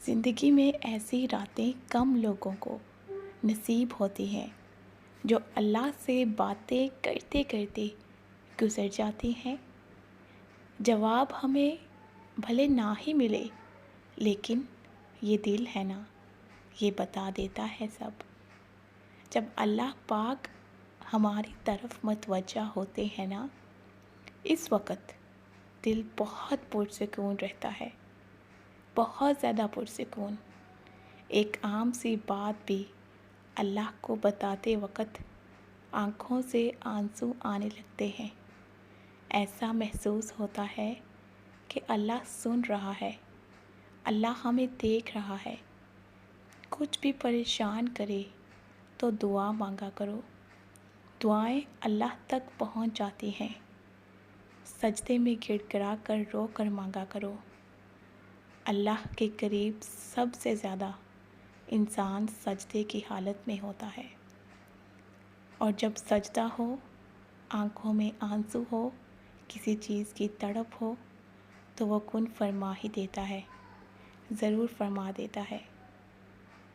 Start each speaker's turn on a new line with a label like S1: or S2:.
S1: ज़िंदगी में ऐसी रातें कम लोगों को नसीब होती हैं जो अल्लाह से बातें करते करते गुज़र जाती हैं। जवाब हमें भले ना ही मिले, लेकिन ये दिल है ना, ये बता देता है सब। जब अल्लाह पाक हमारी तरफ मतवज्जा होते हैं ना, इस वक़्त दिल बहुत पुरसुकून रहता है, बहुत ज़्यादा पुरसुकून। एक आम सी बात भी अल्लाह को बताते वक़्त आँखों से आंसू आने लगते हैं। ऐसा महसूस होता है कि अल्लाह सुन रहा है, अल्लाह हमें देख रहा है। कुछ भी परेशान करे तो दुआ मांगा करो, दुआएं अल्लाह तक पहुंच जाती हैं। सजदे में गिड़गिड़ा कर रो कर मांगा करो। अल्लाह के करीब सबसे ज़्यादा इंसान सजदे की हालत में होता है, और जब सजदा हो, आँखों में आंसू हो, किसी चीज़ की तड़प हो, तो वो कुन फरमा ही देता है, ज़रूर फरमा देता है।